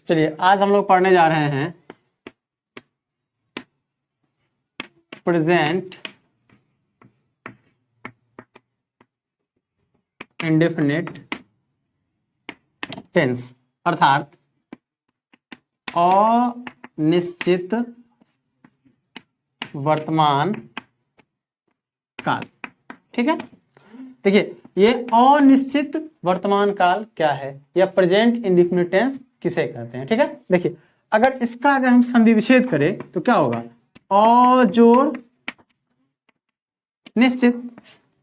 चलिए आज हम लोग पढ़ने जा रहे हैं प्रेजेंट इंडेफिनिट टेंस अर्थात अनिश्चित वर्तमान काल। ठीक है, देखिए ये अनिश्चित वर्तमान काल क्या है या प्रेजेंट इंडेफिनिट टेंस किसे कहते हैं। ठीक है, देखिए अगर हम संधि विच्छेद करें तो क्या होगा, अ जोड़ निश्चित,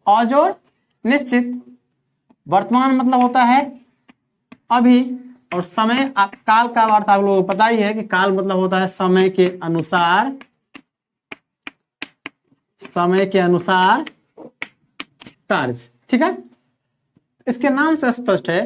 अ जोड़ निश्चित। वर्तमान मतलब होता है अभी, और समय काल का अर्थ आप लोगों को पता ही है कि काल मतलब होता है समय के अनुसार, समय के अनुसार कार्य। ठीक है, इसके नाम से स्पष्ट है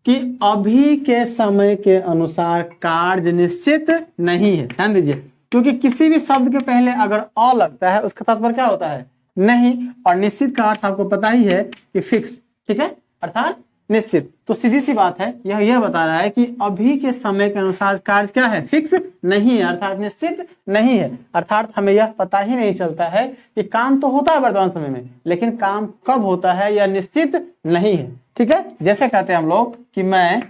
कि अभी के समय के अनुसार कार्य निश्चित नहीं है। ध्यान दीजिए, क्योंकि किसी भी शब्द के पहले अगर अ लगता है उसका तात्पर्य क्या होता है, नहीं, और निश्चित का अर्थ आपको पता ही है कि फिक्स। ठीक है, अर्थात निश्चित। तो सीधी सी बात है, यह बता रहा है कि अभी के समय के अनुसार कार्य क्या है, फिक्स नहीं है, अर्थात निश्चित नहीं है। अर्थात हमें यह पता ही नहीं चलता है कि काम तो होता है वर्तमान समय में, लेकिन काम कब होता है यह निश्चित नहीं है। ठीक है, जैसे कहते हैं हम लोग कि मैं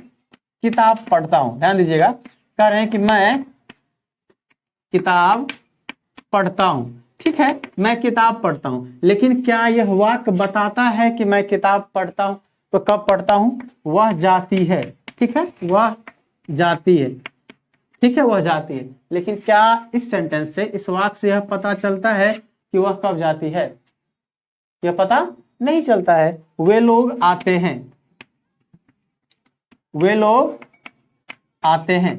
किताब पढ़ता हूं। ध्यान दीजिएगा, कह रहे हैं कि मैं किताब पढ़ता हूं। ठीक है, मैं किताब पढ़ता हूं, लेकिन क्या यह वाक्य बताता है कि मैं किताब पढ़ता हूं? तो कब पढ़ता हूं? वह जाती है। ठीक है, वह जाती है। ठीक है, वह जाती है, लेकिन क्या इस सेंटेंस से, इस वाक्य से यह पता चलता है कि वह कब जाती है? यह पता नहीं चलता है। वे लोग आते हैं, वे लोग आते हैं।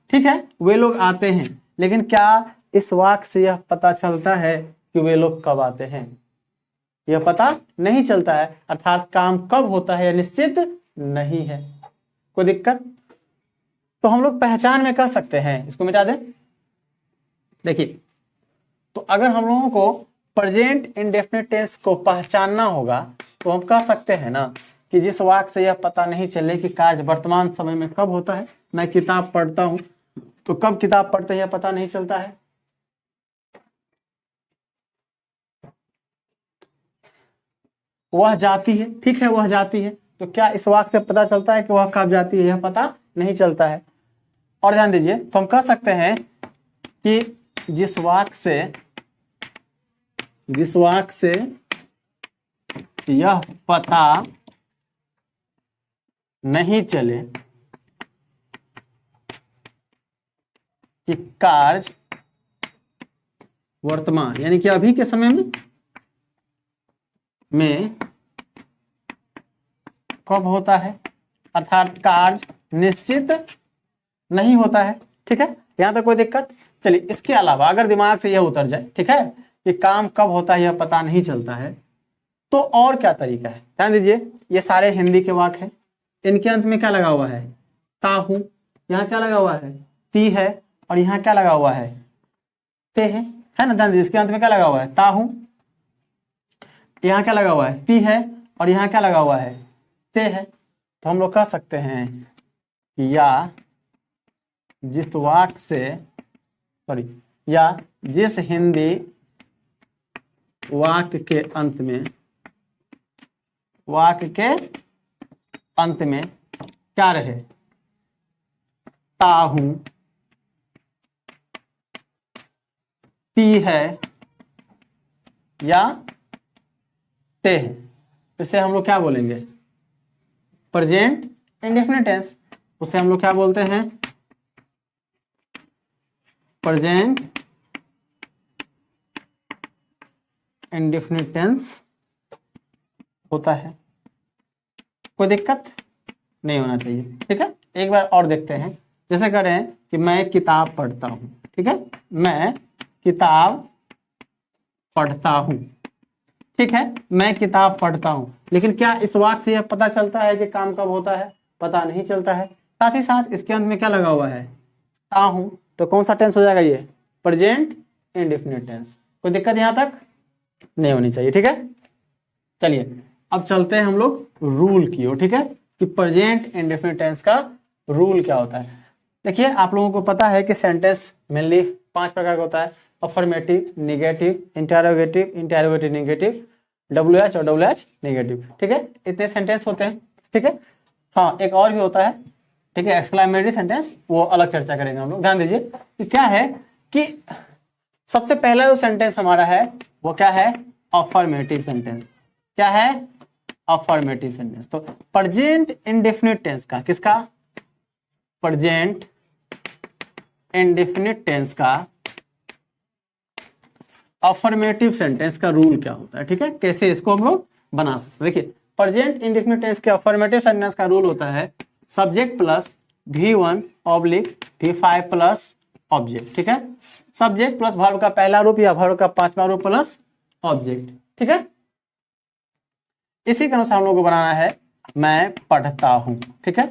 ठीक है, वे लोग आते हैं, लेकिन क्या इस वाक्य से यह पता चलता है कि वे लोग कब आते हैं? यह पता नहीं चलता है, अर्थात काम कब होता है यह निश्चित नहीं है। कोई दिक्कत? तो हम लोग पहचान में कह सकते हैं, इसको मिटा दें। देखिए, तो अगर हम लोगों को प्रेजेंट इंडेफिनिट टेंस को पहचानना होगा तो हम कह सकते हैं ना कि जिस वाक्य से यह पता नहीं चले कि कार्य वर्तमान समय में कब होता है, मैं किताब पढ़ता हूं, तो कब किताब पढ़ते हैं यह पता नहीं चलता है। वह जाती है। ठीक है, वह जाती है, तो क्या इस वाक्य से पता चलता है कि वह कब जाती है? यह पता नहीं चलता है। और ध्यान दीजिए, तो हम कह सकते हैं कि जिस वाक्य से यह पता नहीं चले कि कार्य वर्तमान यानी कि अभी के समय में कब होता है, अर्थात कार्य निश्चित नहीं होता है। ठीक है, यहां तक कोई दिक्कत? चलिए, इसके अलावा अगर दिमाग से यह उतर जाए, ठीक है, कि काम कब होता है यह पता नहीं चलता है, तो और क्या तरीका है? ध्यान दीजिए, ये सारे हिंदी के वाक्य हैं, इनके अंत में क्या लगा हुआ है? ता हूं। यहाँ क्या लगा हुआ है? ती है। और यहाँ क्या लगा हुआ है? ते है ना? ध्यान दीजिए, इसके अंत में क्या लगा हुआ है? ता हूं। यहाँ क्या लगा हुआ है? ती है। और यहाँ क्या लगा हुआ है? ते है। तो हम लोग कह सकते हैं कि या जिस हिंदी वाक्य के अंत में क्या रहे? ता हूं, ती है या ते है, इसे हम लोग क्या बोलेंगे? Present indefinite tense. उसे हम लोग क्या बोलते हैं? प्रेजेंट इंडेफिनिट टेंस होता है। कोई दिक्कत नहीं होना चाहिए। ठीक है, एक बार और देखते हैं। जैसे कह रहे हैं कि मैं किताब पढ़ता हूं। ठीक है, मैं किताब पढ़ता हूं। ठीक है, मैं किताब पढ़ता हूं, लेकिन क्या इस वाक्य से यह पता चलता है कि काम कब होता है? पता नहीं चलता है। साथ ही साथ इसके अंत में क्या लगा हुआ है? ता हूं। तो कौन सा टेंस हो जाएगा? ये प्रेजेंट इंडेफिनिट टेंस। कोई दिक्कत यहां तक नहीं होनी चाहिए। ठीक है, चलिए अब चलते हैं हम लोग रूल की ओर। ठीक है, कि प्रेजेंट इंडेफिनिट टेंस का रूल क्या होता है। देखिए आप लोगों को पता है कि सेंटेंस मेनली 5 प्रकार का होता है, affirmative, negative, interrogative, interrogative negative, WH और WH नेगेटिव, ठीक है, इतने सेंटेंस होते हैं, ठीक है। हाँ एक और भी होता है, ठीक है, एक्सक्लेमेटरी सेंटेंस, वो अलग चर्चा करेंगे हम लोग। ध्यान दीजिए कि क्या है कि सबसे पहला जो सेंटेंस हमारा है वो क्या है, अफर्मेटिव सेंटेंस। क्या है, अफर्मेटिव सेंटेंस। तो प्रेजेंट इंडेफिनिट टेंस का, किसका, प्रेजेंट इंडेफिनिट टेंस का अफर्मेटिव सेंटेंस का रूल क्या होता है, ठीक है, कैसे इसको हम लोग बना सकते हैं। देखिए प्रेजेंट इंडेफिनिट टेंस के अफर्मेटिव सेंटेंस का रूल होता है subject plus V1 oblique V5 plus object, ठीक है, सब्जेक्ट प्लस वर्ब का पहला रूप या वर्ब का 5वां रूप प्लस ऑब्जेक्ट, ठीक है। इसी के अनुसार हम लोग को बनाना है मैं पढ़ता हूं, ठीक है।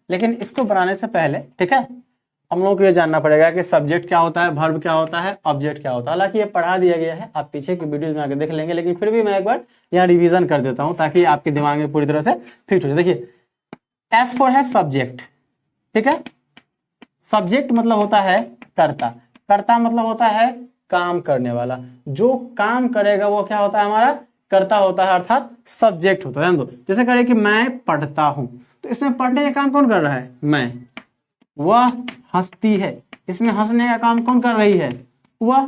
लेकिन इसको बनाने से पहले, ठीक है, हम लोगों को ये जानना पड़ेगा कि सब्जेक्ट क्या होता है, वर्ब क्या होता है, ऑब्जेक्ट क्या होता है। हालांकि ये पढ़ा दिया गया है, आप पीछे की वीडियोज में आके देख लेंगे, लेकिन फिर भी मैं एक बार यहाँ रिवीजन कर देता हूँ ताकि आपके दिमाग में पूरी तरह से फिट हो जाए। देखिए एस फॉर है सब्जेक्ट, ठीक है, सब्जेक्ट मतलब होता है कर्ता, कर्ता मतलब होता है काम करने वाला, जो काम करेगा वो क्या होता है, हमारा कर्ता होता है, अर्थात सब्जेक्ट होता है। जैसे करें कि मैं पढ़ता हूं, तो इसमें पढ़ने का काम कौन कर रहा है, मैं, वह हंसती है, इसमें हंसने का काम कौन कर रही है, वह,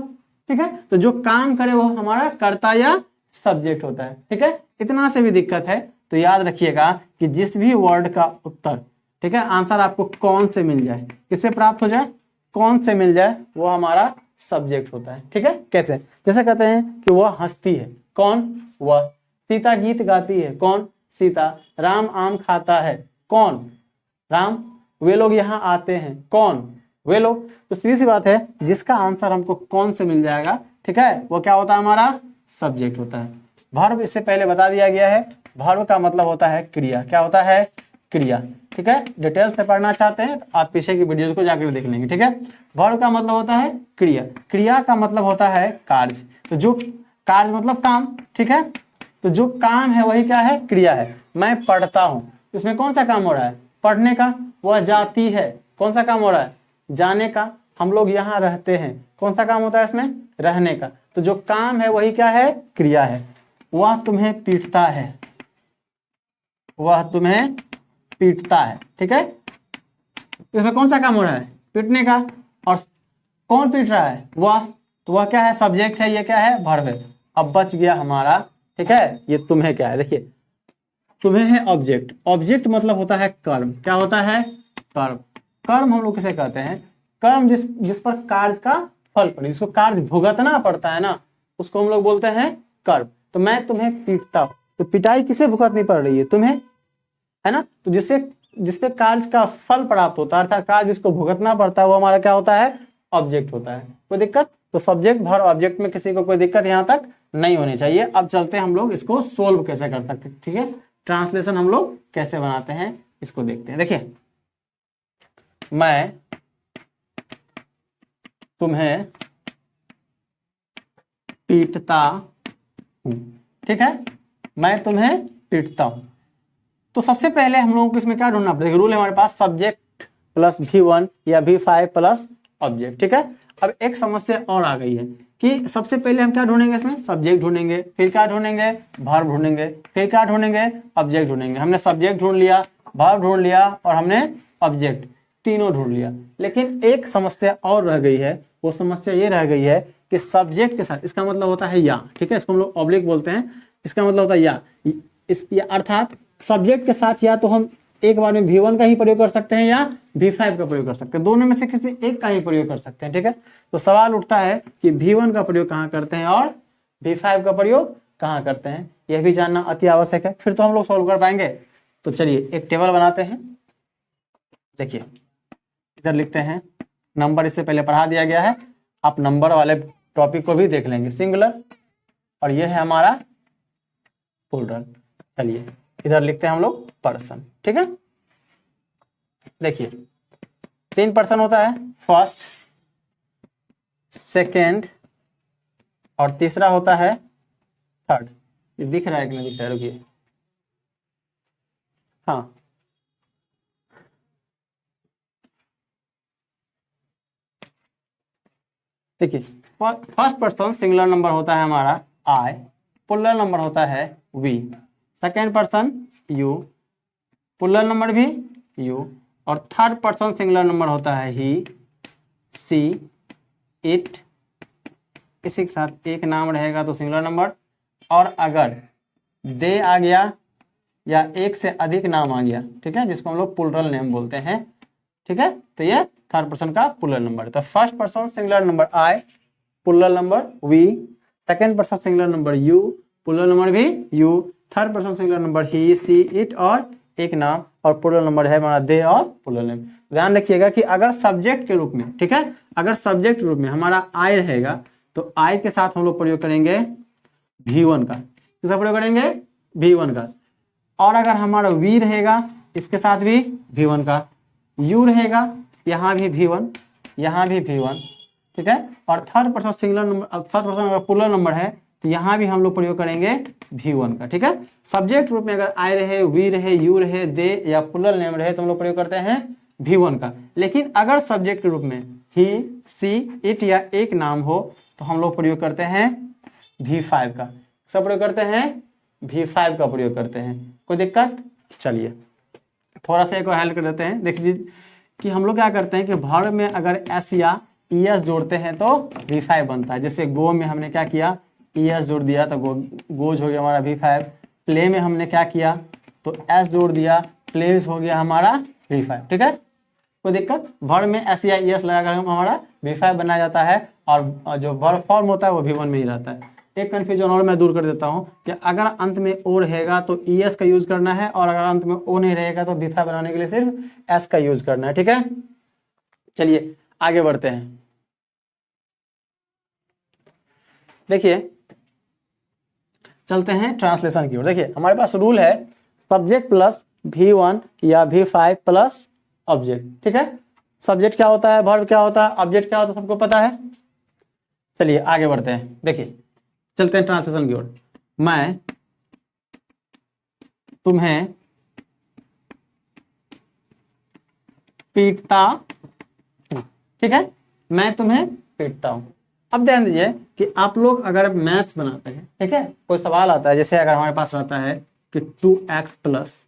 ठीक है। तो जो काम करे वो हमारा कर्ता या सब्जेक्ट होता है, ठीक है। इतना से भी दिक्कत है तो याद रखिएगा कि जिस भी वर्ड का उत्तर, ठीक है, आंसर आपको कौन से मिल जाए, किससे प्राप्त हो जाए, कौन से मिल जाए, वो हमारा सब्जेक्ट होता है, ठीक है। कैसे, जैसे कहते हैं कि वह हंसती है, कौन, वह, सीता गीत गाती है, कौन, सीता, राम आम खाता है, कौन, राम, वे लोग यहाँ आते हैं, कौन, वे लोग। तो सीधी सी बात है, जिसका आंसर हमको कौन से मिल जाएगा, ठीक है, वो क्या होता है, हमारा सब्जेक्ट होता है। वर्ब इससे पहले बता दिया गया है, वर्ब का मतलब होता है क्रिया, क्या होता है, क्रिया, ठीक है। डिटेल से पढ़ना चाहते हैं तो आप पीछे की वीडियोस को जाकर देख लेंगे, ठीक है। वर्ब का मतलब होता है क्रिया, क्रिया का मतलब होता है कार्य, तो जो कार्य मतलब काम, ठीक है, तो जो काम है वही क्या है, क्रिया है। मैं पढ़ता हूं, इसमें कौन सा काम हो रहा है, पढ़ने का। वह जाती है, कौन सा काम हो रहा है, जाने का। हम लोग यहाँ रहते हैं, कौन सा काम होता है इसमें, रहने का। तो जो काम है वही क्या है, क्रिया है। वह तुम्हें पीटता है, वह तुम्हें पीटता है, ठीक है, इसमें कौन सा काम हो रहा है, पीटने का। और कौन पीट रहा है, वह, तो वह क्या है, सब्जेक्ट है, ये क्या है, वर्ब है। अब बच गया हमारा, ठीक है, ये तुम्हें क्या है, देखिए तुम्हें है ऑब्जेक्ट, ऑब्जेक्ट मतलब होता है कर्म, क्या होता है, कर्म। कर्म हम लोग किसे कहते हैं, कर्म जिस पर कार्य का फल पड़े, जिसको कार्य भुगतना पड़ता है ना, उसको हम लोग बोलते हैं कर्म। तो मैं तुम्हें पीटता हूं, तो पिटाई किसे भुगतनी पड़ रही है, तुम्हें, है ना। तो जिसपे कार्य का फल प्राप्त होता है, अर्थात कार्य जिसको भुगतना पड़ता है, वो हमारा क्या होता है, ऑब्जेक्ट होता है। कोई दिक्कत, तो सब्जेक्ट वर्ब ऑब्जेक्ट में किसी को कोई दिक्कत यहाँ तक नहीं होनी चाहिए। अब चलते हैं हम लोग इसको सोल्व कैसे कर सकते हैं, ठीक है, ट्रांसलेशन हम लोग कैसे बनाते हैं इसको देखते हैं। देखिए मैं तुम्हें पीटता हूं, ठीक है, मैं तुम्हें पीटता हूं। तो सबसे पहले हम लोगों को इसमें क्या ढूंढना पड़ेगा, रूल है हमारे पास सब्जेक्ट प्लस V1 या V5 प्लस ऑब्जेक्ट, ठीक है। अब एक समस्या और आ गई है कि सबसे पहले हम क्या ढूंढेंगे, इसमें सब्जेक्ट ढूंढेंगे, फिर क्या ढूंढेंगे, वर्ब ढूंढेंगे, फिर क्या ढूंढेंगे, ऑब्जेक्ट ढूंढेंगे। हमने सब्जेक्ट ढूंढ लिया, वर्ब ढूंढ लिया और हमने ऑब्जेक्ट, तीनों ढूंढ लिया। लेकिन एक समस्या और रह गई है, वो समस्या ये रह गई है कि सब्जेक्ट के साथ, इसका मतलब होता है या, ठीक है, इसको हम लोग ऑब्लिक बोलते हैं, इसका मतलब होता है या, अर्थात सब्जेक्ट के साथ या तो हम एक बार में V1 का ही प्रयोग कर सकते हैं या V5 का प्रयोग कर सकते हैं, दोनों में से किसी एक का ही प्रयोग कर सकते हैं, ठीक है। तो सवाल उठता है कि V1 का प्रयोग कहाँ करते हैं और V5 का प्रयोग कहाँ करते हैं, यह भी जानना अति आवश्यक है, फिर तो हम लोग सॉल्व कर पाएंगे। तो चलिए एक टेबल बनाते हैं। देखिए इधर लिखते हैं नंबर, इससे पहले पढ़ा दिया गया है, आप नंबर वाले टॉपिक को भी देख लेंगे, सिंगुलर, और यह है हमारा प्लूरल। चलिए इधर लिखते हैं हम लोग पर्सन, ठीक है। देखिए 3 पर्सन होता है, फर्स्ट, सेकेंड और तीसरा होता है थर्ड। ये दिख रहा है कि नहीं दिख रहा है, रुकिए, हाँ देखिए फर्स्ट पर्सन सिंगुलर नंबर होता है हमारा आई, प्लूरल नंबर होता है we. Second person you, plural number भी यू। और थर्ड पर्सन सिंगुलर नंबर होता है ही, सी, इट। इसी के साथ एक नाम रहेगा तो सिंगुलर नंबर। और अगर दे आ गया या एक से अधिक नाम आ गया, ठीक है, जिसको हम लोग प्लूरल नेम बोलते हैं, ठीक है, तो ये थर्ड पर्सन का प्लूरल नंबर है। तो first person singular number I, plural number we. Second person singular number you, plural number भी you. Third person singular number he, she, it और एक नाम, और प्लूरल नंबर है हमारा दे और प्लूरल नेम। ध्यान रखिएगा कि अगर सब्जेक्ट के रूप में, ठीक है, अगर सब्जेक्ट के रूप में हमारा आई रहेगा तो आई के साथ हम लोग प्रयोग करेंगे V1 का। किसका प्रयोग करेंगे? V1 का। और अगर हमारा वी रहेगा इसके साथ भी V1 का, यू रहेगा यहाँ भी V1, यहाँ भी V1, ठीक है। और third person singular number, third person अगर प्लूरल नंबर है तो यहाँ भी हम लोग प्रयोग करेंगे V1 का, ठीक है। सब्जेक्ट रूप में अगर आई रहे, वी रहे, यू रहे, दे या प्लूरल नेम रहे तो हम लोग प्रयोग करते हैं V1 का। लेकिन अगर सब्जेक्ट के रूप में ही, सी, इट या एक नाम हो तो हम लोग प्रयोग करते हैं V5 का। सब प्रयोग करते हैं V5 का प्रयोग करते हैं। कोई दिक्कत? चलिए थोड़ा सा एक और हेल्प कर देते हैं। देखिए कि हम लोग क्या करते हैं कि वर्ब में अगर एस या ईएस जोड़ते हैं तो V5 बनता है। जैसे गो में हमने क्या किया, ईएस जोड़ दिया तो गोज हो गया हमारा V5। प्ले में हमने क्या किया तो एस जोड़ दिया, प्लेस हो गया हमारा V5, ठीक है। कोई दिक्कत? वर्ब में एस या ईएस लगाकर हमारा V5 बनाया जाता है और जो वर्ब फॉर्म होता है वो V1 में ही रहता है। एक कंफ्यूजन और मैं दूर कर देता हूं कि अगर अंत में ओ रहेगा तो ईएस का यूज करना है, और अगर अंत में ओ नहीं रहेगा तो V5 बनाने के लिए सिर्फ एस का यूज करना है, ठीक है। चलिए आगे बढ़ते हैं। देखिए चलते हैं ट्रांसलेशन की ओर। देखिए हमारे पास रूल है सब्जेक्ट प्लस V1 या V5 प्लस ऑब्जेक्ट, ठीक है। सब्जेक्ट क्या होता है, वर्ब क्या होता है, ऑब्जेक्ट क्या होता है, सबको पता है। चलिए आगे बढ़ते हैं। देखिए चलते हैं ट्रांसलेशन की ओर। मैं तुम्हें पीटता हूं, ठीक है, मैं तुम्हें पीटता हूं। अब ध्यान दीजिए कि आप लोग अगर मैथ्स बनाते हैं, ठीक है, कोई सवाल आता है, जैसे अगर हमारे पास रहता है कि 2x प्लस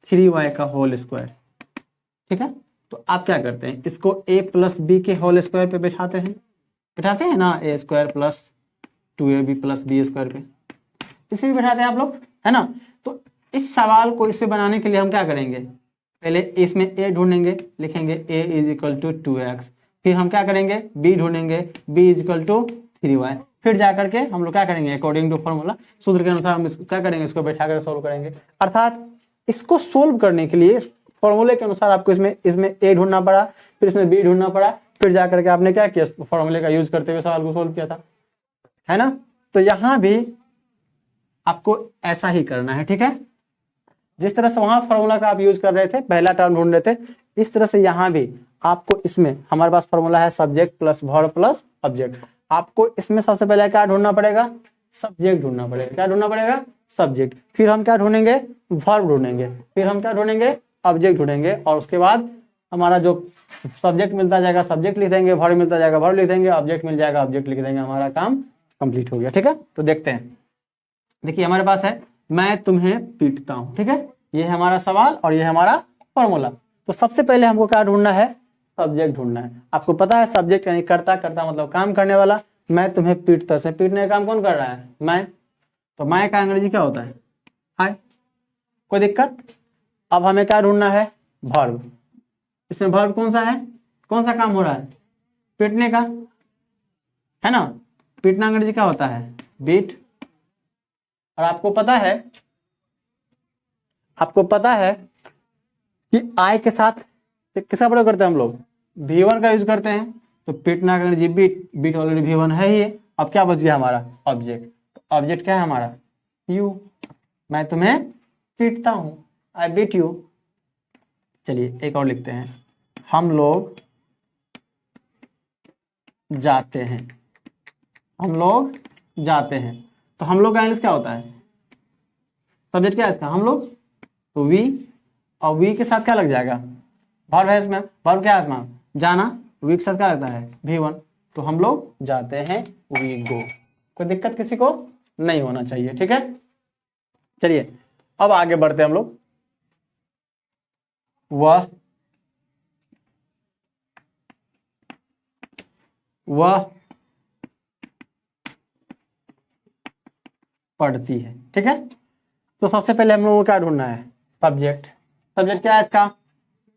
3y का होल स्क्वायर, ठीक है, तो आप क्या करते हैं, इसको a प्लस बी के होल स्क्वायर पे बैठाते हैं ना, a square plus 2ab plus B square पे, इसे भी बैठाते हैं आप लोग, है ना। तो इस सवाल को इस पे बनाने के लिए हम क्या करेंगे, पहले इसमें a ढूंढेंगे, लिखेंगे a is equal to 2x, फिर हम क्या करेंगे b ढूंढेंगे, b is equal to 3y, फिर जाकर के हम लोग क्या करेंगे अकॉर्डिंग टू फॉर्मूला, सूत्र के अनुसार हम क्या करेंगे, इसको बैठा कर सोल्व करेंगे। अर्थात इसको सोल्व करने के लिए फॉर्मूले के अनुसार आपको इसमें a ढूंढना पड़ा, फिर इसमें b ढूंढना पड़ा, फिर जाकर के आपने क्या किया, फॉर्मूले का यूज करते हुए सवाल को सोल्व किया था, है ना। तो यहां भी आपको ऐसा ही करना है, ठीक है। जिस तरह से वहां फॉर्मूला का आप यूज कर रहे थे, पहला टर्म ढूंढ रहे थे, इस तरह से यहां भी आपको, इसमें हमारे पास फॉर्मूला है subject plus verb plus object, आपको इसमें सबसे पहले क्या ढूंढना पड़ेगा, सब्जेक्ट ढूंढना पड़ेगा। क्या ढूंढना पड़ेगा, सब्जेक्ट। फिर हम क्या ढूंढेंगे, वर्ब ढूंढेंगे, फिर हम क्या ढूंढेंगे, ऑब्जेक्ट ढूंढेंगे, और उसके बाद हमारा जो सब्जेक्ट मिलता जाएगा सब्जेक्ट लिख देंगे, वर्ब मिलता जाएगा वर्ब लिख देंगे, ऑब्जेक्ट मिल जाएगा ऑब्जेक्ट लिख देंगे, हमारा काम कंप्लीट हो गया, ठीक है। तो देखते हैं, देखिए हमारे पास है मैं तुम्हें पीटता हूं, ठीक है, ये है हमारा सवाल और ये है हमारा फॉर्मूला। तो सबसे पहले हमको क्या ढूंढना है, सब्जेक्ट ढूंढना है। आपको पता है सब्जेक्ट यानी करता मतलब काम करने वाला। मैं तुम्हें पीटता से पीटने का काम कौन कर रहा है, मैं। तो मैं का अंग्रेजी क्या होता है, आई। कोई दिक्कत? अब हमें क्या ढूंढना है, वर्ब। इसमें वर्ब कौन सा है, कौन सा काम हो रहा है, पीटने का, है ना। पीटना अंग्रेजी क्या होता है, बीट। और आपको पता है कि आई के साथ किसका प्रयोग करते हैं हम लोग, V1 का यूज करते हैं। तो पीटना का अंग्रेजी बीट, बीट ऑलरेडी V1 है ही। अब क्या बच गया हमारा, ऑब्जेक्ट। तो ऑब्जेक्ट क्या है हमारा, यू। मैं तुम्हें पीटता हूं, आई बीट यू। चलिए एक और लिखते हैं, हम लोग जाते हैं, हम लोग जाते हैं। तो हम लोग का इंग्लिश क्या होता है, सब्जेक्ट क्या है इसका, हम लोग। तो वी, और वी के साथ क्या लग जाएगा, वर्ब है इसमें। वर्ब क्या है इसमें, जाना। वी के साथ क्या लगता है, V1। तो हम लोग जाते हैं वी गो। कोई दिक्कत किसी को नहीं होना चाहिए, ठीक है। चलिए अब आगे बढ़ते हैं हम लोग। वह पढ़ती है, ठीक है। तो सबसे पहले हम लोगों को क्या ढूंढना है, सब्जेक्ट। सब्जेक्ट क्या है इसका,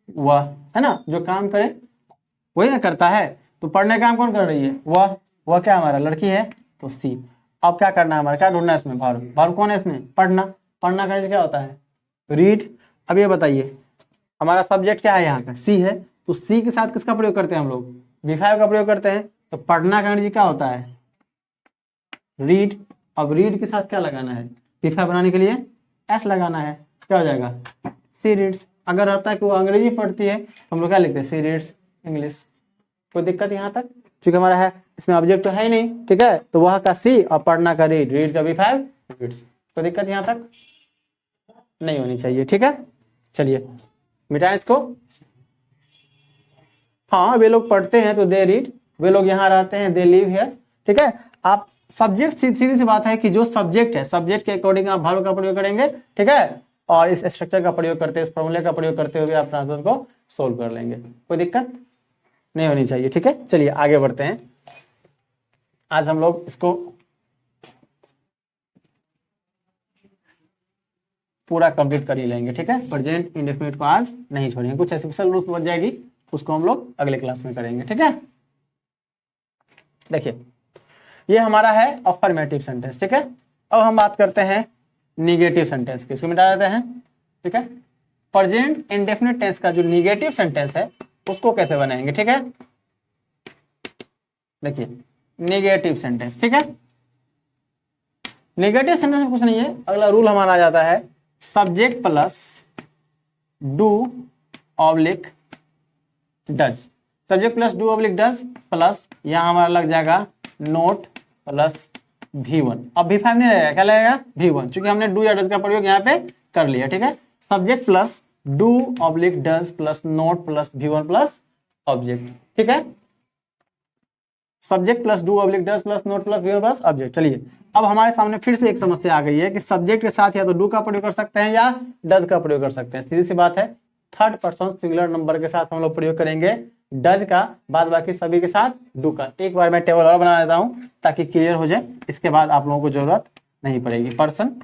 वह, है ना, जो काम करे वही ना करता है। तो पढ़ने का काम कौन कर रही है, वह क्या हमारा लड़की है, तो सी। अब क्या करना है हमारा, क्या ढूंढना है इसमें, वर्ब। वर्ब कौन है इसमें, पढ़ना। पढ़ना करने से क्या होता है, रीड। अब ये बताइए हमारा सब्जेक्ट क्या है, यहाँ का सी है, तो सी के साथ किसका प्रयोग करते हैं हम लोग, V5 का प्रयोग करते हैं। तो पढ़ना का अंग्रेजी क्या होता है, रीड। अब रीड के साथ क्या लगाना है, V5 बनाने के लिए एस लगाना है, क्या हो जाएगा, सी रीड्स। अगर रहता है कि वो अंग्रेजी पढ़ती है तो हम लोग क्या लिखते हैं, सी रीड्स इंग्लिश। कोई दिक्कत यहाँ तक, क्योंकि हमारा है इसमें ऑब्जेक्ट तो है ही नहीं, ठीक है। तो वह का सी और पढ़ना का रीड, रीड का V5 रीड्स। कोई दिक्कत यहाँ तक नहीं होनी चाहिए, ठीक है। चलिए मिटाएं इसको। हाँ वे लोग पढ़ते हैं तो दे रीड, वे लोग यहाँ रहते हैं दे लिव हियर, ठीक है। आप सब्जेक्ट, सीधी सी बात है कि जो सब्जेक्ट है, सब्जेक्ट के अकॉर्डिंग आप वर्ब का प्रयोग करेंगे, ठीक है। और इस स्ट्रक्चर का प्रयोग करते, इस फॉर्मूले का प्रयोग करते हुए आप ट्रांसफर को सोल्व कर लेंगे। कोई दिक्कत नहीं होनी चाहिए, ठीक है। चलिए आगे बढ़ते हैं। आज हम लोग इसको पूरा कंप्लीट कर ही लेंगे, ठीक है। प्रेजेंट इंडेफिनिट को आज नहीं छोड़ेंगे, कुछ स्पेशल रूल्स बन जाएगी, उसको हम लोग अगले क्लास में करेंगे, ठीक है। देखिए ये हमारा है अफर्मेटिव सेंटेंस, ठीक है। अब हम बात करते हैं निगेटिव सेंटेंस की, इसको मिटा देते हैं, ठीक है। प्रेजेंट इंडेफिनिट टेंस का जो निगेटिव सेंटेंस है उसको कैसे बनाएंगे, ठीक है। देखिए निगेटिव सेंटेंस, ठीक है। निगेटिव सेंटेंस में कुछ नहीं है, अगला रूल हमारा आ जाता है subject plus do oblique does. Subject plus do oblique does plus यहां हमारा लग जाएगा नोट प्लस V1। अब V5 नहीं लगेगा, क्या लगेगा, V1, क्योंकि हमने डू या डज का प्रयोग यहाँ पे कर लिया, ठीक है। Subject plus do oblique does plus note plus V1 plus object, ठीक है। Subject plus do oblique does plus note plus V1 plus object. चलिए अब हमारे सामने फिर से एक समस्या आ गई है कि सब्जेक्ट के साथ या तो डू का प्रयोग कर सकते हैं या डज का प्रयोग कर सकते हैं। सीधी सी बात है, थर्ड पर्सन सिंगुलर नंबर के साथ हम लोग प्रयोग करेंगे डज का, बाद बाकी सभी के साथ डू का। एक बार मैं टेबल और बना देता हूं ताकि क्लियर हो जाए, इसके बाद आप लोगों को जरूरत नहीं पड़ेगी। पर्सन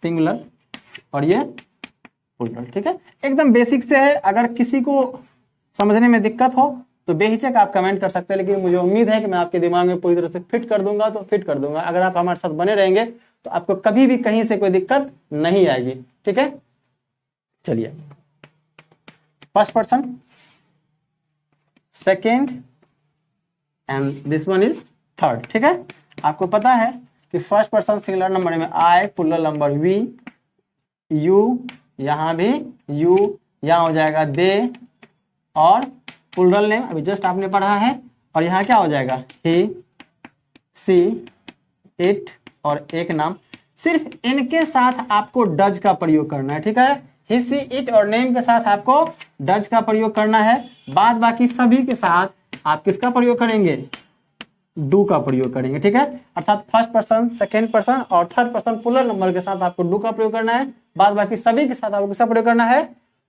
सिंगुलर और ये प्लूरल, ठीक है। एकदम बेसिक से है, अगर किसी को समझने में दिक्कत हो तो बेहिचक आप कमेंट कर सकते हैं, लेकिन मुझे उम्मीद है कि मैं आपके दिमाग में पूरी तरह से फिट कर दूंगा, तो फिट कर दूंगा। अगर आप हमारे साथ बने रहेंगे तो आपको कभी भी कहीं से कोई दिक्कत नहीं आएगी, ठीक है। चलिए first person, second and this one is third, ठीक है। आपको पता है कि फर्स्ट पर्सन सिंगुलर नंबर में आई, प्लूरल नंबर वी, यू, यहां भी यू, यहां हो जाएगा दे, और प्लूरल नेम अभी जस्ट आपने पढ़ा है, और यहाँ क्या हो जाएगा ही, सी, इट, और एक नाम। सिर्फ इनके साथ आपको डज का प्रयोग करना है, ठीक है। ही, सी, इट और नेम के साथ आपको डज का प्रयोग करना है, बाद बाकी सभी के साथ आप किसका प्रयोग करेंगे, डू का प्रयोग करेंगे, ठीक है। अर्थात फर्स्ट पर्सन, सेकेंड पर्सन और थर्ड पर्सन प्लूरल नंबर के साथ आपको डू का प्रयोग करना है, बाद बाकी सभी के साथ आपको किसका प्रयोग करना है,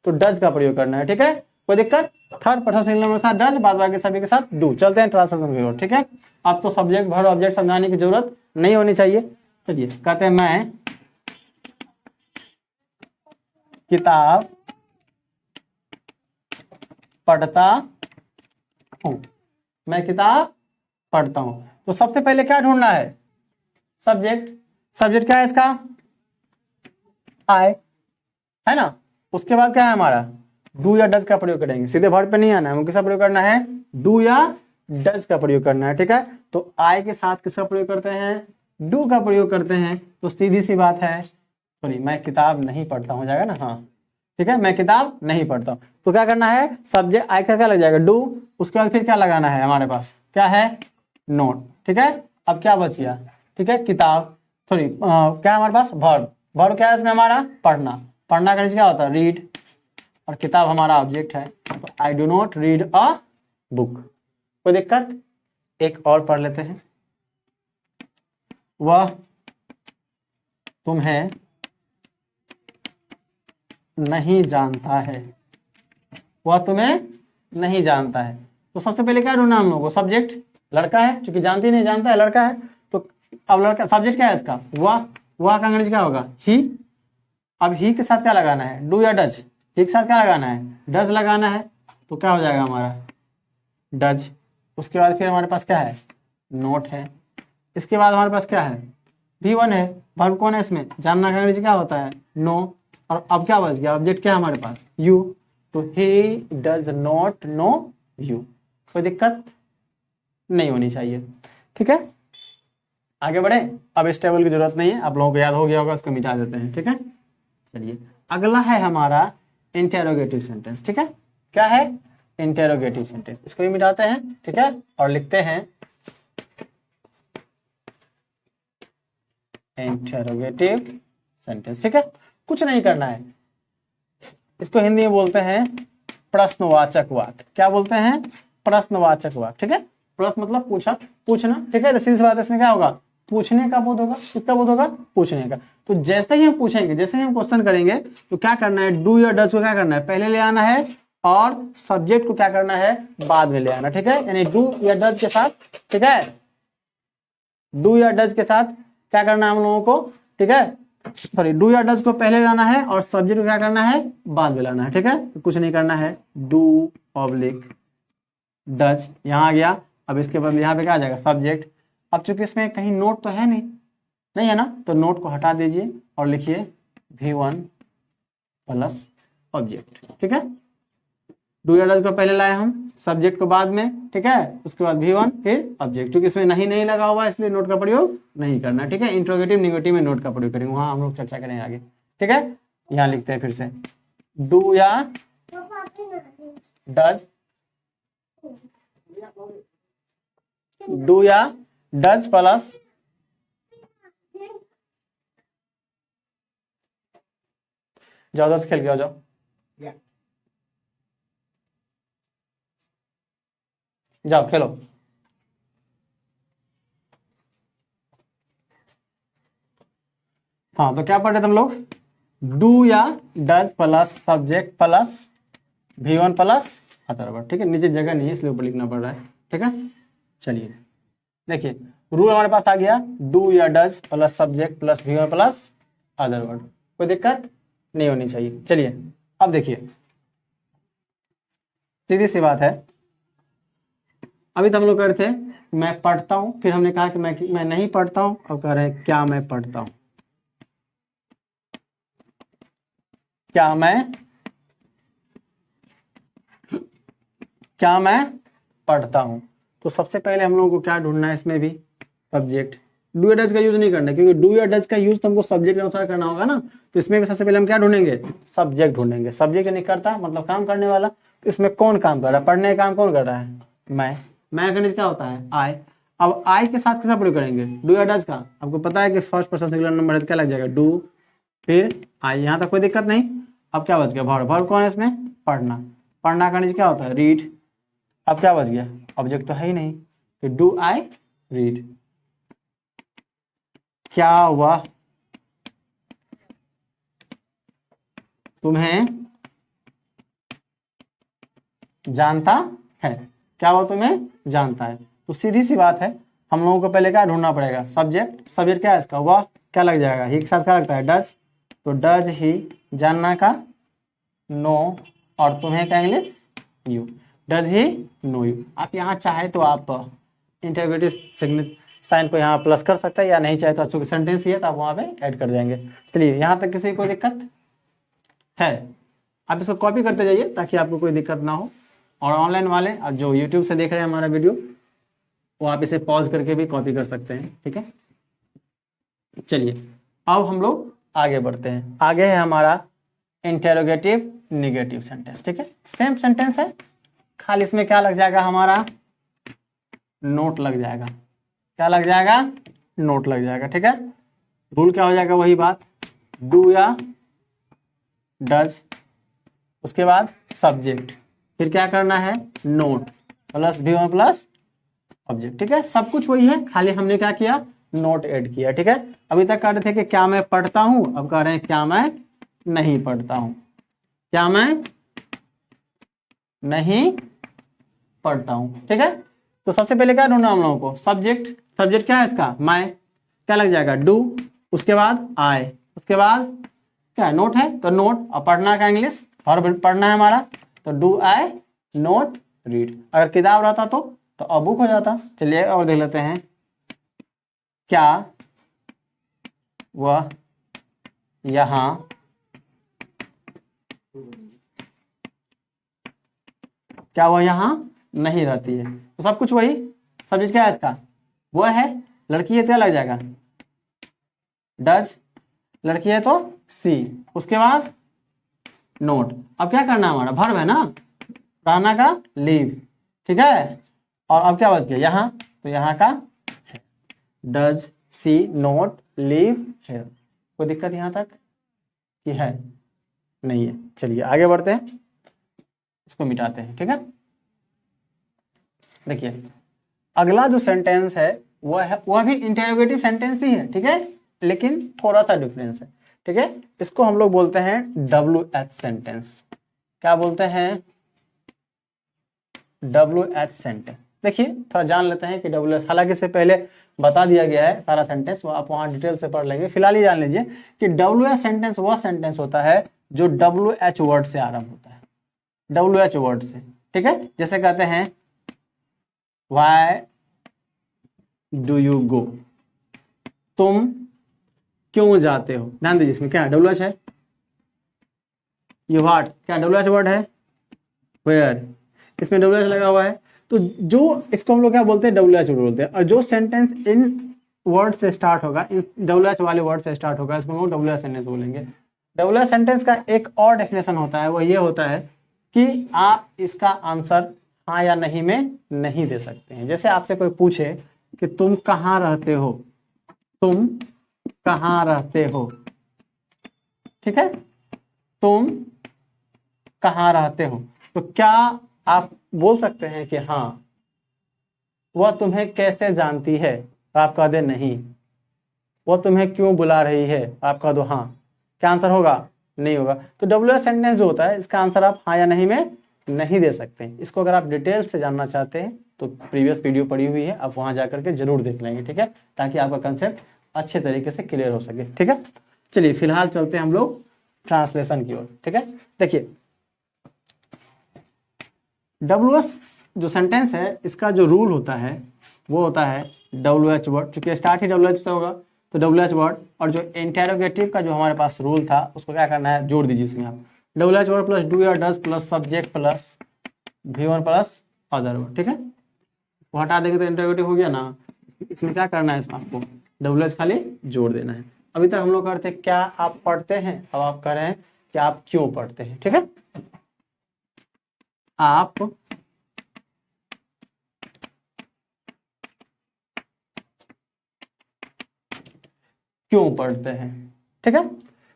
तो डज का प्रयोग करना है, ठीक है। कोई दिक्कत, थर्ड पर्सन सिंगुलर नंबर के साथ डज, बाद बाकी सभी के साथ डू। चलते हैं ट्रांसलेशन की ओर, ठीक है। अब तो सब्जेक्ट वर्ब ऑब्जेक्ट समझाने की जरूरत नहीं होनी चाहिए। चलिए कहते हैं मैं किताब पढ़ता हूं, मैं किताब पढ़ता हूं। तो सबसे पहले क्या ढूंढना है, सब्जेक्ट। सब्जेक्ट क्या है इसका, आई, है ना। उसके बाद क्या है हमारा, डू या डज का प्रयोग करेंगे, सीधे वर्ब पे नहीं आना है, किसका प्रयोग करना है, डू या डज का प्रयोग करना है, ठीक है। तो आई के साथ किसका प्रयोग करते हैं, डू का प्रयोग करते हैं। तो सीधी सी बात है, सॉरी मैं किताब नहीं पढ़ता हूं जाएगा ना, हाँ ठीक है, मैं किताब नहीं पढ़ता हूं। तो क्या करना है, सब्जेक्ट आई का क्या लग जाएगा, डू, उसके बाद फिर क्या लगाना है हमारे पास, क्या है, नोट, ठीक है। अब क्या बच गया, ठीक है, किताब, सॉरी क्या हमारे पास, वर्ब। वर्ब क्या है इसमें हमारा, पढ़ना। पढ़ना का नीचे क्या होता है, रीड, और किताब हमारा ऑब्जेक्ट है। तो I do not read a book, कोई दिक्कत? एक और पढ़ लेते हैं। वह तुम्हें नहीं जानता है, वह तुम्हें नहीं जानता है। तो सबसे पहले क्या ढूंढना हम लोगों को? सब्जेक्ट लड़का है, क्योंकि जानती नहीं, जानता है लड़का है। तो अब लड़का सब्जेक्ट क्या है इसका? वह का अंग्रेजी क्या होगा? ही। अब ही के साथ क्या लगाना है? डू या डज? ही के साथ क्या लगाना है? डज लगाना है। तो क्या हो जाएगा हमारा? डज। उसके बाद फिर हमारे पास क्या है? नोट है। इसके बाद हमारे पास क्या है? V1 है। वर्ब कौन है इसमें? जानना का अंग्रेजी क्या होता है? नो। और अब क्या बच गया? ऑब्जेक्ट क्या है हमारे पास? यू। तो he does not know you. कोई दिक्कत नहीं होनी चाहिए, ठीक है। आगे बढ़े। अब इस टेबल की जरूरत नहीं है, आप लोगों को याद हो गया होगा, इसको मिटा देते हैं, ठीक है। चलिए अगला है हमारा इंटेरोगेटिव सेंटेंस, ठीक है। क्या है? Interrogative sentence. इसको भी मिटाते हैं, ठीक है, और लिखते हैं इंटेरोगेटिव सेंटेंस, ठीक है। कुछ नहीं करना है, इसको हिंदी में बोलते हैं प्रश्नवाचक वाक्य। क्या बोलते हैं? प्रश्नवाचक वाक्य, ठीक है। प्रश्न मतलब पूछा, पूछना, ठीक है। तो सीधी सी बात है, इसमें क्या होगा? पूछने का बोध होगा। किसका बोध होगा? पूछने का। तो जैसे ही हम पूछेंगे, जैसे ही हम क्वेश्चन करेंगे, तो क्या करना है? डू या डज को क्या करना है? पहले ले आना है, और सब्जेक्ट को क्या करना है? बाद में ले आना, ठीक है। यानी डू या डज के साथ, ठीक है, डू या डज के साथ क्या करना है हम लोगों को? ठीक है, सॉरी, डू या डज को पहले लाना है, और सब्जेक्ट को क्या करना है? बाद में लाना है, ठीक है। तो कुछ नहीं करना है, डू पब्लिक डज यहाँ आ गया। अब इसके बदले यहाँ पे क्या आ जाएगा? सब्जेक्ट। अब चूंकि इसमें कहीं नोट तो है नहीं, नहीं है ना, तो नोट को हटा दीजिए और लिखिए V1 प्लस ऑब्जेक्ट, ठीक है। डू या डज को पहले लाए हम, सब्जेक्ट को बाद में, ठीक है। उसके बाद V1 फिर ऑब्जेक्ट। क्योंकि इसमें नहीं लगा हुआ है, इसलिए नोट का प्रयोग नहीं करना, ठीक है। इंट्रोगेटिव निगेटिव में नोट का प्रयोग करेंगे, वहां हम लोग चर्चा करेंगे आगे, ठीक है। यहाँ लिखते हैं फिर से, डू या डज, डू या डज प्लस जाओ दोस्त खेल के आ जाओ, जाओ खेलो। हाँ, तो क्या पढ़ रहे थे हम लोग? डू या does plus subject plus V1 plus other word, ठीक है। नीचे जगह नहीं है, इसलिए ऊपर लिखना पड़ रहा है, ठीक है। चलिए देखिए, रूल हमारे पास आ गया, डू या does plus subject plus V1 plus other word. कोई दिक्कत नहीं होनी चाहिए। चलिए अब देखिए, सीधी सी बात है। अभी तो हम लोग कह रहे थे मैं पढ़ता हूं, फिर हमने कहा कि मैं नहीं पढ़ता हूं। अब कह रहे हैं क्या मैं पढ़ता हूं? क्या मैं पढ़ता हूं? तो सबसे पहले हम लोगों को क्या ढूंढना है? इसमें भी सब्जेक्ट। डू या डज का यूज नहीं करना है, क्योंकि डू या डज का यूज तो हमको सब्जेक्ट के अनुसार करना होगा ना। तो इसमें भी सबसे पहले हम क्या ढूंढेंगे? सब्जेक्ट ढूंढेंगे। सब्जेक्ट नहीं करता मतलब काम करने वाला। तो इसमें कौन काम कर रहा है? पढ़ने का काम कौन कर रहा है? मैं का क्या होता है? आई। अब आई के साथ किसका प्रयोग करेंगे? डू या डज का। आपको पता है कि फर्स्ट पर्सन सिंगुलर नंबर है, क्या लग जाएगा? डू फिर आई। यहाँ तक कोई दिक्कत नहीं। अब क्या बच गया? वर्ब। वर्ब कौन है इसमें? पढ़ना। पढ़ना का क्या होता है? रीड। अब क्या बच गया? ऑब्जेक्ट तो है ही नहीं, तो डू आई रीड। क्या वह तुम्हें जानता है? क्या वह तुम्हें जानता है? तो सीधी सी बात है, हम लोगों को पहले क्या ढूंढना पड़ेगा? सब्जेक्ट। सब्जेक्ट क्या है इसका? वह। क्या लग जाएगा? ही के साथ क्या लगता है? डज। तो डज ही। जानना का नो, और तुम्हें का English you. Does he know you. आप यहाँ चाहे तो आप इंटररोगेटिव साइन को यहाँ प्लस कर सकते हैं, या नहीं चाहे तो अच्छे सेंटेंस ही है तो आप वहाँ पे ऐड कर देंगे। चलिए यहाँ तक किसी को दिक्कत है? आप इसको कॉपी करते जाइए ताकि आपको कोई दिक्कत ना हो। और ऑनलाइन वाले और जो यूट्यूब से देख रहे हैं हमारा वीडियो, वो आप इसे पॉज करके भी कॉपी कर सकते हैं, ठीक है। चलिए अब हम लोग आगे बढ़ते हैं। आगे है हमारा इंटेरोगेटिव निगेटिव सेंटेंस, ठीक है। सेम सेंटेंस है, खाली इसमें क्या लग जाएगा? हमारा नोट लग जाएगा। क्या लग जाएगा? नोट लग जाएगा, ठीक है। रूल क्या हो जाएगा? वही बात, डू या डज, उसके बाद सब्जेक्ट, फिर क्या करना है? Note plus V1 plus object. ठीक है, सब कुछ वही है, खाली हमने क्या किया, नोट ऐड किया। ठीक है, अभी तक कह रहे थे कि क्या मैं पढ़ता हूं, अब कह रहे हैं क्या मैं नहीं पढ़ता हूं, क्या मैं नहीं पढ़ता हूं। ठीक है, तो सबसे पहले क्या ढूंढना हम लोगों को, सब्जेक्ट। सब्जेक्ट क्या है इसका, मैं, क्या लग जाएगा, डू, उसके बाद आई, उसके बाद क्या नोट है, तो नोट। और पढ़ना का इंग्लिश, और पढ़ना है हमारा, तो डू आई नोट रीड। अगर किताब रहता तो अब बुक हो जाता। चलिए और देख लेते हैं, क्या वह यहाँ क्या वह यहाँ नहीं रहती है, तो सब कुछ वही। सब्जेक्ट क्या है इसका, वह है, लड़की है तो क्या लग जाएगा, डज, लड़की है तो सी, उसके बाद नोट। अब क्या करना है, हमारा वर्ब है ना, रहना का लीव। ठीक है, और अब क्या बच गया यहाँ, तो यहाँ का डज सी नोट लीव है। कोई दिक्कत यहाँ तक कि है, नहीं है। चलिए आगे बढ़ते हैं, इसको मिटाते हैं। ठीक है, देखिए अगला जो सेंटेंस है वह भी इंटेरोगेटिव सेंटेंस ही है। ठीक है, लेकिन थोड़ा सा डिफरेंस है। ठीक है, इसको हम लोग बोलते हैं WH सेंटेंस। क्या बोलते हैं, WH सेंटेंस। देखिए थोड़ा जान लेते हैं कि WH, हालांकि इससे पहले बता दिया गया है सारा सेंटेंस, वो आप वहां डिटेल से पढ़ लेंगे। फिलहाल ही जान लीजिए कि WH सेंटेंस वह सेंटेंस होता है जो WH वर्ड से आरंभ होता है, WH वर्ड से। ठीक है, जैसे कहते हैं Why do you go, तुम क्यों जाते हो। ध्यान दीजिए इसमें क्या WH है, यू व्हाट, क्या WH वर्ड है, वेयर, इसमें WH लगा हुआ है। तो जो इसको हम लोग क्या बोलते हैं, WH वर्ड बोलते हैं। और जो सेंटेंस इन वर्ड से स्टार्ट होगा, इन WH वाले वर्ड से स्टार्ट होगा, इसको हम लोग WH सेंटेंस बोलेंगे। WH सेंटेंस का एक और डेफिनेशन होता है, वो ये होता है कि आप इसका आंसर हाँ या नहीं में नहीं दे सकते हैं। जैसे आपसे कोई पूछे कि तुम कहाँ रहते हो, तुम कहाँ रहते हो। ठीक है, तुम कहाँ रहते हो, तो क्या आप बोल सकते हैं कि हाँ। वह तुम्हें कैसे जानती है, तो आप कह दे नहीं। वह तुम्हें क्यों बुला रही है, आप कह दो हाँ। क्या आंसर होगा, नहीं होगा। तो WH सेंटेंस जो होता है, इसका आंसर आप हाँ या नहीं में नहीं दे सकते हैं। इसको अगर आप डिटेल से जानना चाहते हैं तो प्रीवियस वीडियो पड़ी हुई है, आप वहां जाकर के जरूर देख लेंगे। ठीक है, ताकि आपका कंसेप्ट अच्छे तरीके से क्लियर हो सके। ठीक है, चलिए फिलहाल चलते हैं हम लोग ट्रांसलेशन की ओर। ठीक है, देखिए WH जो सेंटेंस है, इसका जो रूल होता है वो होता है WH वर्ड, चूंकि स्टार्ट ही WH से होगा तो WH वर्ड। और जो इंटेरोगेटिव का जो हमारे पास रूल था, उसको क्या करना है, जोड़ दीजिए इसमें आप, WH वर्ड प्लस डू या does plus subject plus V1 plus other word. ठीक है, वो हटा देंगे तो इंटेरोगेटिव हो गया ना। इसमें क्या करना है, इसमें आपको WH खाली जोड़ देना है। अभी तक हम लोग करते हैं क्या आप पढ़ते हैं, अब आप कह रहे हैं कि आप क्यों पढ़ते हैं। ठीक है, आप क्यों पढ़ते हैं। ठीक है,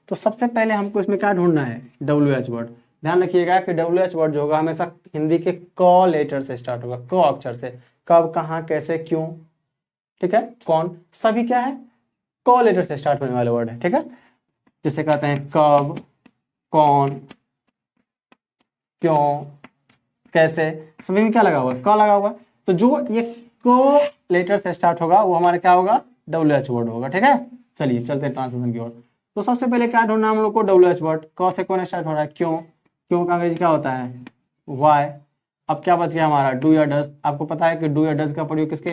तो सबसे पहले हमको इसमें क्या ढूंढना है, WH वर्ड। ध्यान रखिएगा कि WH वर्ड जो होगा हमेशा हिंदी के क लेटर से स्टार्ट होगा, क अक्षर से। कब, कहाँ, कैसे, क्यों। ठीक है, कौन, सभी क्या है, क लेटर से स्टार्ट होने वाले वर्ड है। ठीक है, जिसे कहते हैं कब, कौन, क्यों, कैसे, सभी में क्या लगा हुआ है, क लगा हुआ है। तो जो ये क लेटर से स्टार्ट होगा वो हमारा क्या होगा, WH वर्ड होगा। ठीक है, चलिए चलते हैं ट्रांसलेशन की ओर। तो सबसे पहले क्या ढूंढना हम लोग को, WH वर्ड। क से कौन स्टार्ट हो रहा है, क्यों। क्यों का अंग्रेजी क्या होता है, वाई। अब क्या बच गया हमारा, डू या डज। आपको पता है कि डू या डज का प्रयोग किसके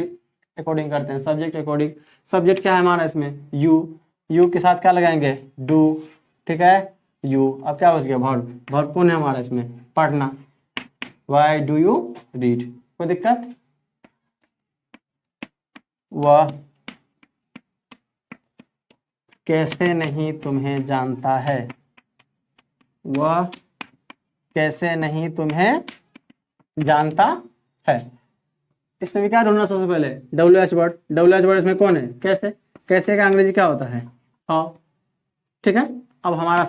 अकॉर्डिंग करते हैं, सब्जेक्ट अकॉर्डिंग। सब्जेक्ट क्या है हमारा इसमें, यू के साथ क्या लगाएंगे, डू। ठीक है, यू। अब क्या बच गया, वर्ब। वर्ब कौन है हमारा इसमें, पढ़ना, वाई डू यू रीड। कोई दिक्कत, वह कैसे नहीं तुम्हें जानता है, वह कैसे नहीं तुम्हें जानता है। इसमें भी क्या ढूंढना, सबसे पहले WH वर्ड। WH वर्ड इसमें कौन है, कैसे। कैसे का अंग्रेजी क्या होता है, हाउ। ठीक है, अब हमारा